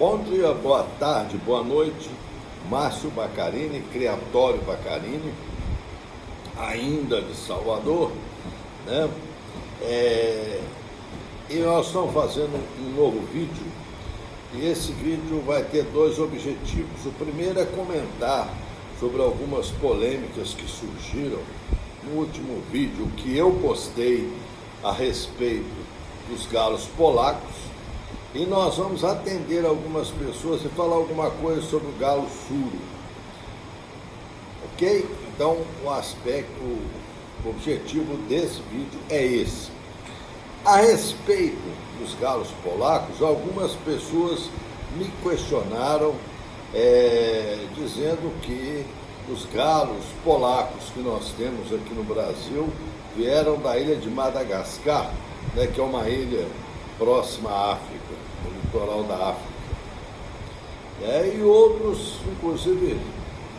Bom dia, boa tarde, boa noite, Márcio Bacarini, Criatório Bacarini, ainda de Salvador, né? E nós estamos fazendo um novo vídeo, e esse vídeo vai ter dois objetivos. O primeiro é comentar sobre algumas polêmicas que surgiram no último vídeo que eu postei a respeito dos galos polacos, e nós vamos atender algumas pessoas e falar alguma coisa sobre o galo suro. Ok? Então, o objetivo desse vídeo é esse. A respeito dos galos polacos, algumas pessoas me questionaram, dizendo que os galos polacos que nós temos aqui no Brasil vieram da ilha de Madagascar, né, que é uma ilha próxima à África, no litoral da África. E outros, inclusive,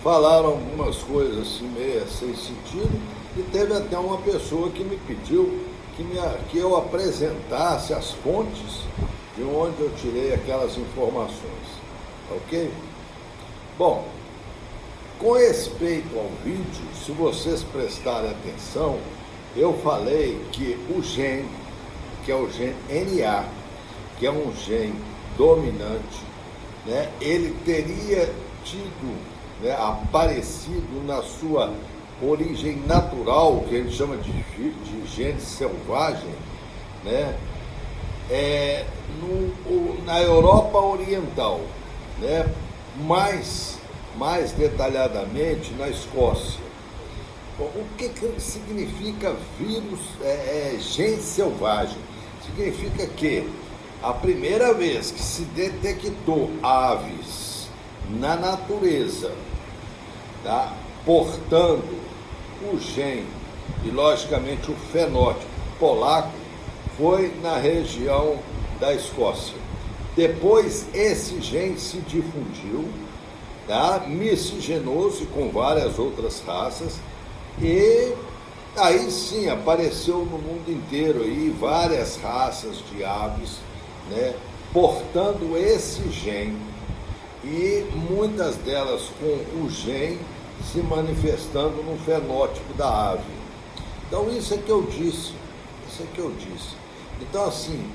falaram algumas coisas assim, meio sem sentido, e teve até uma pessoa que me pediu que eu apresentasse as fontes de onde eu tirei aquelas informações. Ok? Bom, com respeito ao vídeo, se vocês prestarem atenção, eu falei que o gene, que é o gene NA, que é um gene dominante, né, ele teria tido, né, aparecido na sua origem natural, que a gente chama de gene selvagem, né, na Europa Oriental, né, mais detalhadamente na Escócia. Bom, o que significa vírus gene selvagem? Significa que a primeira vez que se detectou aves na natureza, tá, portando o gene e, logicamente, o fenótipo polaco, foi na região da Escócia. Depois, esse gene se difundiu, tá, miscigenou-se com várias outras raças, e aí sim apareceu no mundo inteiro aí várias raças de aves, né, portando esse gene, e muitas delas com o gene se manifestando no fenótipo da ave. Então isso é que eu disse, Então, assim,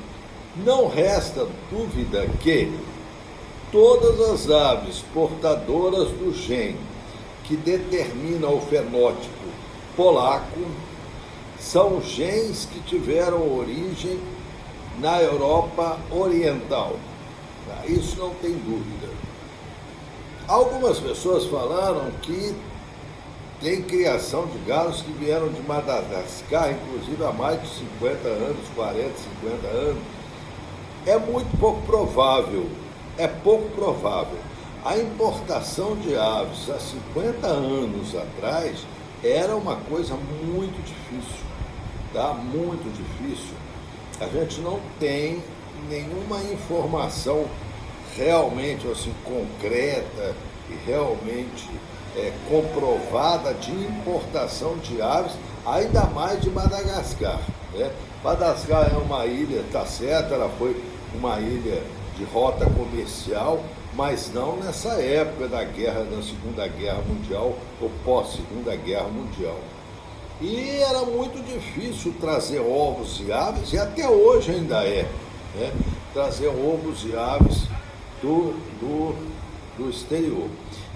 não resta dúvida que todas as aves portadoras do gene que determina o fenótipo polaco são genes que tiveram origem na Europa Oriental. Isso não tem dúvida. Algumas pessoas falaram que tem criação de galos que vieram de Madagascar, inclusive há mais de 50 anos, 40, 50 anos. É muito pouco provável, A importação de aves há 50 anos atrás era uma coisa muito difícil, tá? Muito difícil. A gente não tem nenhuma informação realmente assim concreta e realmente comprovada de importação de aves, ainda mais de Madagascar, né? Madagascar é uma ilha, tá certo, ela foi uma ilha de rota comercial, mas não nessa época da Segunda Guerra Mundial ou pós-Segunda Guerra Mundial. E era muito difícil trazer ovos e aves, e até hoje ainda né? Trazer ovos e aves do exterior.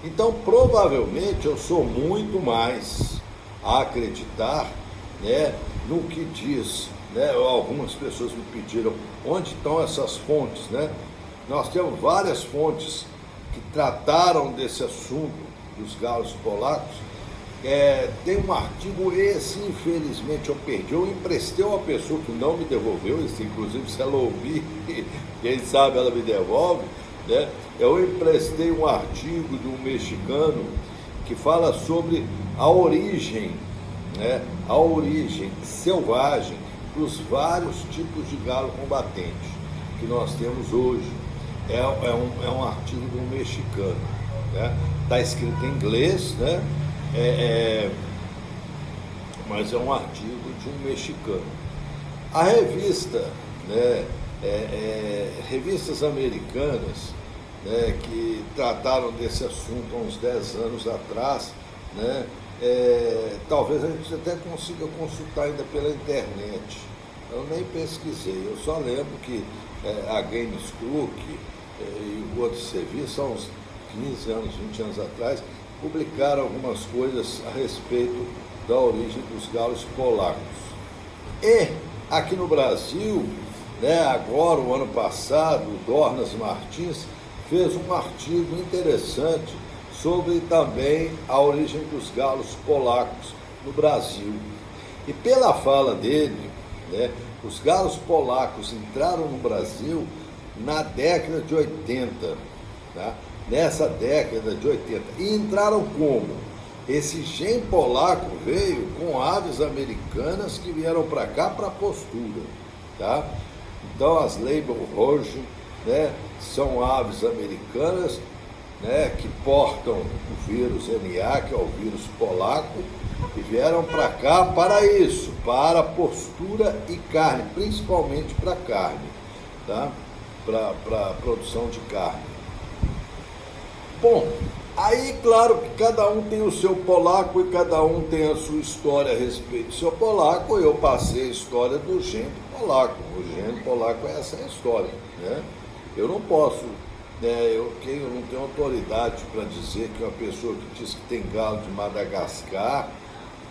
Então, provavelmente, eu sou muito mais a acreditar, né, no que diz, né? Algumas pessoas me pediram onde estão essas fontes, né? Nós temos várias fontes que trataram desse assunto dos galos polacos. Tem um artigo, esse infelizmente eu perdi, eu emprestei a uma pessoa que não me devolveu, inclusive se ela ouvir, quem sabe ela me devolve, né? Eu emprestei um artigo de um mexicano que fala sobre a origem, né? A origem selvagem dos vários tipos de galo combatente que nós temos hoje. É um artigo de um mexicano, né? Está escrito em inglês, né? Mas é um artigo de um mexicano. A revista, né, revistas americanas, né, que trataram desse assunto há uns 10 anos atrás, né? Talvez a gente até consiga consultar ainda pela internet. Eu nem pesquisei, eu só lembro que a GameScoop e outros serviços, há uns 15 anos, 20 anos atrás, publicaram algumas coisas a respeito da origem dos galos polacos. E aqui no Brasil, né, agora, o ano passado, o Dornas Martins fez um artigo interessante sobre também a origem dos galos polacos no Brasil. E pela fala dele, né, os galos polacos entraram no Brasil na década de 80, tá? Nessa década de 80. E entraram como? Esse gen polaco veio com aves americanas que vieram para cá para postura, tá? Então as Leibelhoorn, né, são aves americanas, né, que portam o vírus NA, que é o vírus polaco, e vieram para cá para isso, para postura e carne, principalmente para carne, tá? Para produção de carne. Bom, aí claro que cada um tem o seu polaco e cada um tem a sua história a respeito do seu polaco. Eu passei a história do gênero polaco. O gênero polaco é essa história, né? Eu não posso, né, eu não tenho autoridade para dizer que uma pessoa que diz que tem galo de Madagascar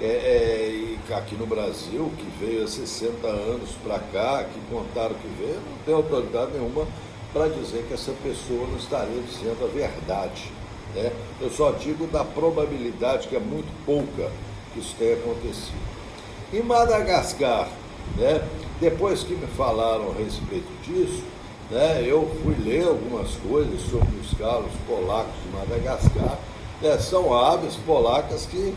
e aqui no Brasil, que veio há 60 anos para cá, que contaram que veio, eu não tenho autoridade nenhuma para dizer que essa pessoa não estaria dizendo a verdade, né? Eu só digo da probabilidade, que é muito pouca, que isso tenha acontecido. Em Madagascar, né, depois que me falaram a respeito disso, né, eu fui ler algumas coisas sobre os galos polacos de Madagascar. São aves polacas que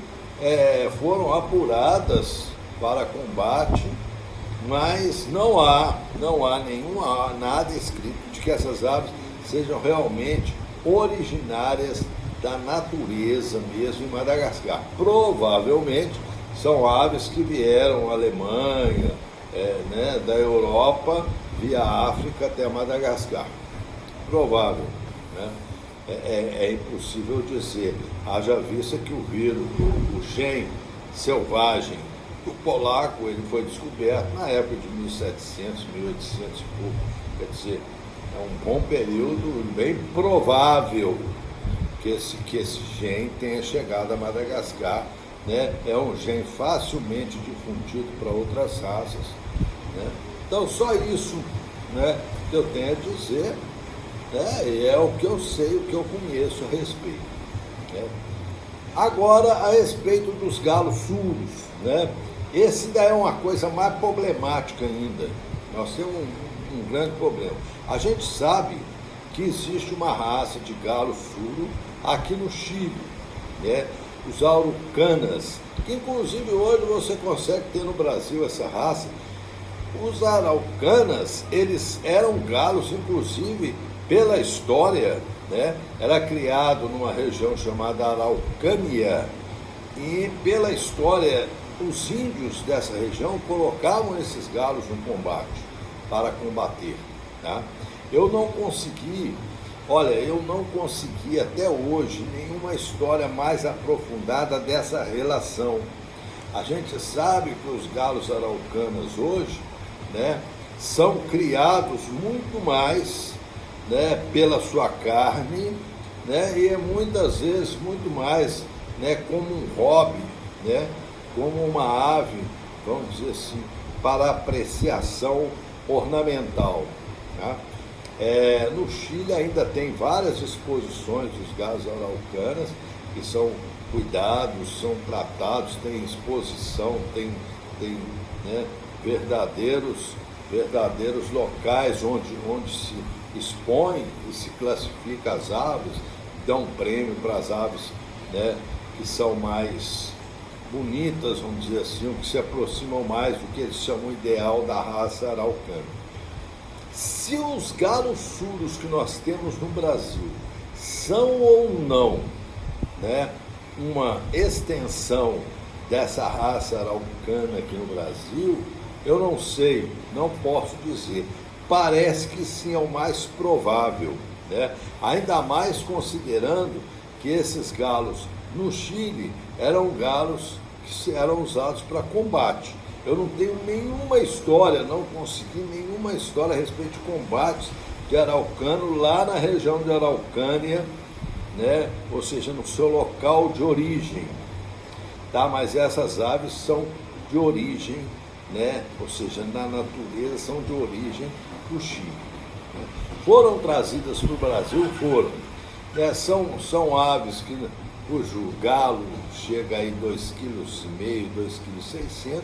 foram apuradas para combate, mas não há nada escrito de que essas aves sejam realmente originárias da natureza mesmo em Madagascar. Provavelmente são aves que vieram da Alemanha, né, da Europa, via África até Madagascar. Provável, né? É impossível dizer. Haja vista que o vírus, o gen selvagem do polaco, ele foi descoberto na época de 1700, 1800 e pouco. Quer dizer, é um bom período, bem provável que esse gen tenha chegado a Madagascar, né? É um gen facilmente difundido para outras raças, né? Então, só isso, né, que eu tenho a dizer, né, e é o que eu sei, o que eu conheço a respeito, né? Agora, a respeito dos galos suros, né, esse daí é uma coisa mais problemática ainda. Nós temos um grande problema. A gente sabe que existe uma raça de galo suro aqui no Chile, né, os araucanas, que inclusive hoje você consegue ter no Brasil essa raça. Os araucanas, eles eram galos, inclusive, pela história, né? Era criado numa região chamada Araucânia, e pela história, os índios dessa região colocavam esses galos no combate, para combater, tá? Eu não consegui até hoje nenhuma história mais aprofundada dessa relação. A gente sabe que os galos araucanas hoje, né, são criados muito mais, né, pela sua carne, né, e muitas vezes muito mais, né, como um hobby, né, como uma ave, vamos dizer assim, para apreciação ornamental, tá? No Chile ainda tem várias exposições dos galos araucanas que são cuidados, são tratados, tem exposição, tem né, verdadeiros locais onde se expõe e se classifica as aves, dão prêmio para as aves, né, que são mais bonitas, vamos dizer assim, que se aproximam mais do que eles chamam ideal da raça araucana. Se os galos suros que nós temos no Brasil são ou não, né, uma extensão dessa raça araucana aqui no Brasil, eu não sei, não posso dizer. Parece que sim, é o mais provável, né? Ainda mais considerando que esses galos no Chile eram galos que eram usados para combate. Eu não tenho nenhuma história, não consegui nenhuma história a respeito de combates de araucano lá na região de Araucânia, né? Ou seja, no seu local de origem. Tá? Mas essas aves são de origem, né? Ou seja, na natureza são de origem do Chile. Né? Foram trazidas para o Brasil? Foram. Né? São aves cujo galo chega aí 2,5 kg, 2,6 kg,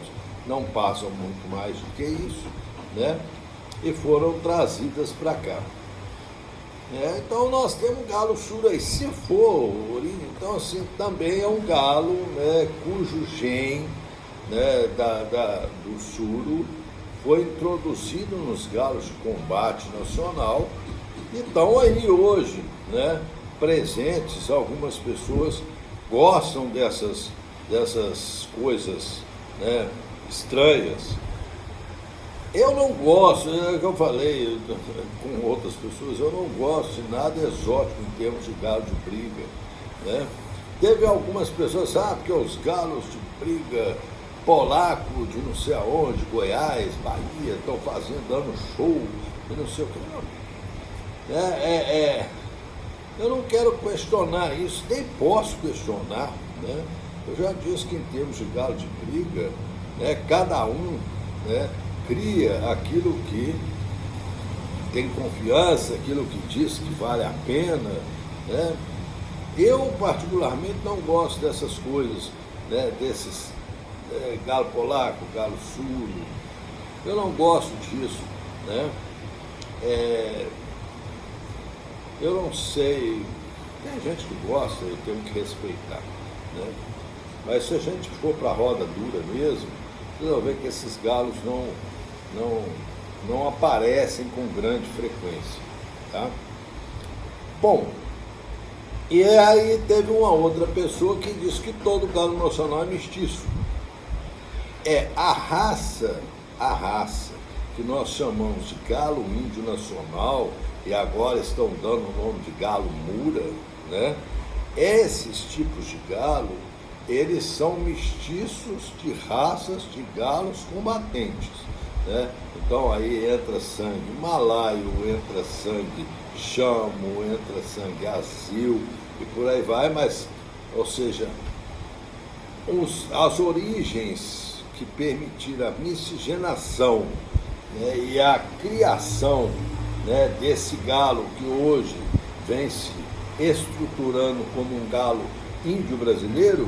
não passam muito mais do que isso, né? E foram trazidas para cá. Então nós temos galo suro aí, se for, então assim, também é um galo, né, cujo gene, né, do suro foi introduzido nos galos de combate nacional e estão aí hoje, né, presentes. Algumas pessoas gostam dessas coisas, né, estranhas. Eu não gosto, é o que eu falei com outras pessoas, eu não gosto de nada exótico em termos de galo de briga, né? Teve algumas pessoas, porque os galos de briga polaco de não sei aonde, Goiás, Bahia, estão dando show e não sei o que. Não. Eu não quero questionar isso, nem posso questionar, né? Eu já disse que em termos de galo de briga, né, cada um, né, cria aquilo que tem confiança, aquilo que diz que vale a pena, né? Eu, particularmente, não gosto dessas coisas, né, desses galo polaco, galo suro. Eu não gosto disso, né? Eu não sei, tem gente que gosta e temos que respeitar, né? Mas se a gente for para a roda dura mesmo, vocês vão ver que esses galos não aparecem com grande frequência, tá? Bom, e aí teve uma outra pessoa que disse que todo galo nacional é mestiço. A raça que nós chamamos de galo índio nacional, e agora estão dando o nome de galo mura, né? Esses tipos de galo, eles são mestiços de raças de galos combatentes, né? Então aí entra sangue malaio, entra sangue chamo, entra sangue azil e por aí vai, mas, ou seja, as origens que permitiram a miscigenação, né, e a criação, né, desse galo que hoje vem se estruturando como um galo índio brasileiro,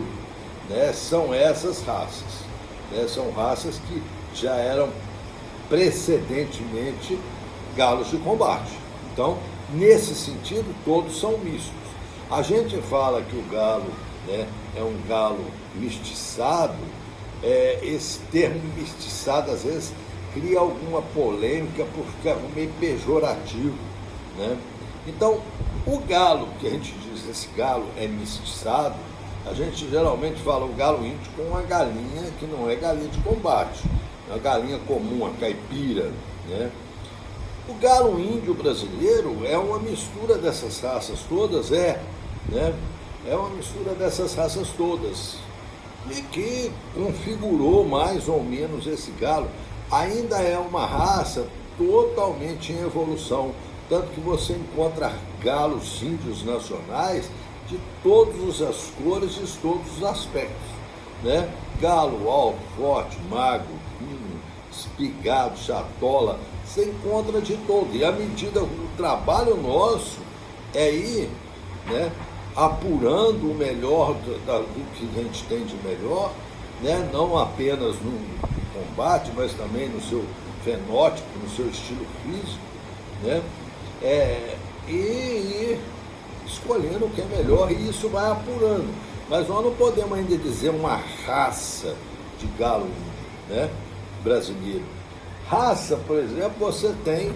né, são essas raças, né, são raças que já eram precedentemente galos de combate. Então, nesse sentido, todos são mistos. A gente fala que o galo, né, é um galo mestiçado, esse termo mestiçado às vezes cria alguma polêmica porque é meio pejorativo, né? Então, o galo que a gente diz, esse galo é mestiçado, a gente geralmente fala o galo índio com uma galinha que não é galinha de combate, é uma galinha comum, a caipira, né? O galo índio brasileiro é uma mistura dessas raças todas, né? É uma mistura dessas raças todas e que configurou mais ou menos esse galo. Ainda é uma raça totalmente em evolução, tanto que você encontra galos índios nacionais de todas as cores e todos os aspectos, né? Galo alto, forte, magro, fino, espigado, chatola, você encontra de todo. E à medida o trabalho nosso é ir, né, apurando o melhor do que a gente tem de melhor, né, não apenas no combate, mas também no seu fenótipo, no seu estilo físico, né, e escolhendo o que é melhor, e isso vai apurando. Mas nós não podemos ainda dizer uma raça de galo índio, né, brasileiro. Raça, por exemplo, você tem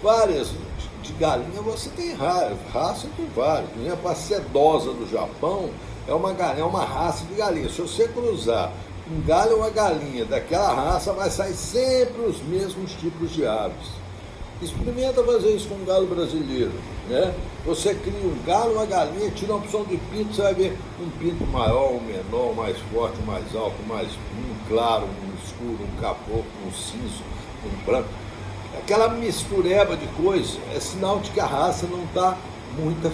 várias, de galinha você tem raça de várias. Por exemplo, a sedosa do Japão é uma galinha, é uma raça de galinha. Se você cruzar um galho ou uma galinha daquela raça, vai sair sempre os mesmos tipos de aves. Experimenta fazer isso com um galo brasileiro. né? Você cria um galo, uma galinha, tira a opção de pinto, você vai ver um pinto maior, um menor, um mais forte, um mais alto, um claro, um escuro, um caboclo, um cinza, um branco. Aquela mistureba de coisas é sinal de que a raça não está muito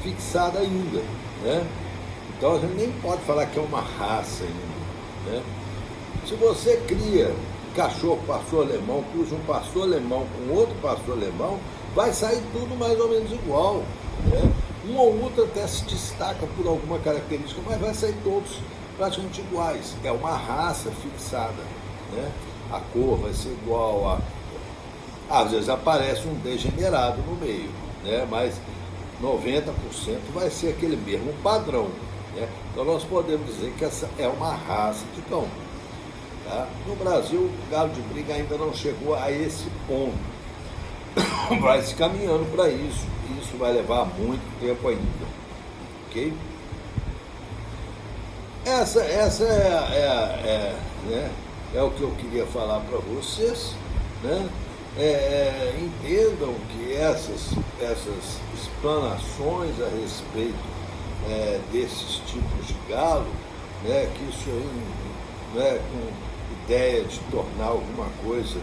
fixada ainda, né? Então a gente nem pode falar que é uma raça ainda, né? Se você cria um cachorro pastor alemão, cruza um pastor alemão com outro pastor alemão, vai sair tudo mais ou menos igual, né? Um ou outro até se destaca por alguma característica, mas vai sair todos praticamente iguais. É uma raça fixada, né? A cor vai ser igual, às vezes aparece um degenerado no meio, né? Mas 90% vai ser aquele mesmo padrão, né? Então nós podemos dizer que essa é uma raça de cão. Tá? No Brasil, o galo de briga ainda não chegou a esse ponto. Vai se caminhando para isso, e isso vai levar muito tempo ainda, ok? Essa né, é o que eu queria falar para vocês, né? Entendam que essas explanações a respeito desses tipos de galo, né, que isso aí não é com ideia de tornar alguma coisa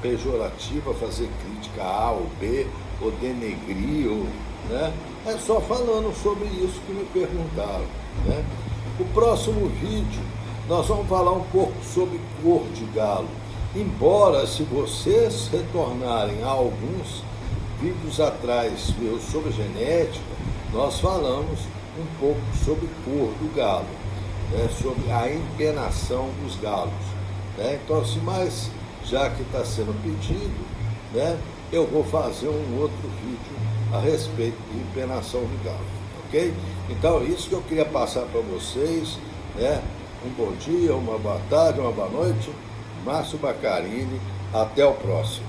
pejorativa, fazer crítica a ou B, ou denegrir, né? É só falando sobre isso que me perguntaram, né? O próximo vídeo nós vamos falar um pouco sobre cor de galo. Embora, se vocês retornarem a alguns vídeos atrás meus sobre genética, nós falamos um pouco sobre cor do galo, né? Sobre a empenação dos galos, né? Então, assim, mas já que está sendo pedido, né, eu vou fazer um outro vídeo a respeito de empenação de galo, ok? Então, isso que eu queria passar para vocês, né? Um bom dia, uma boa tarde, uma boa noite. Márcio Baccarini, até o próximo.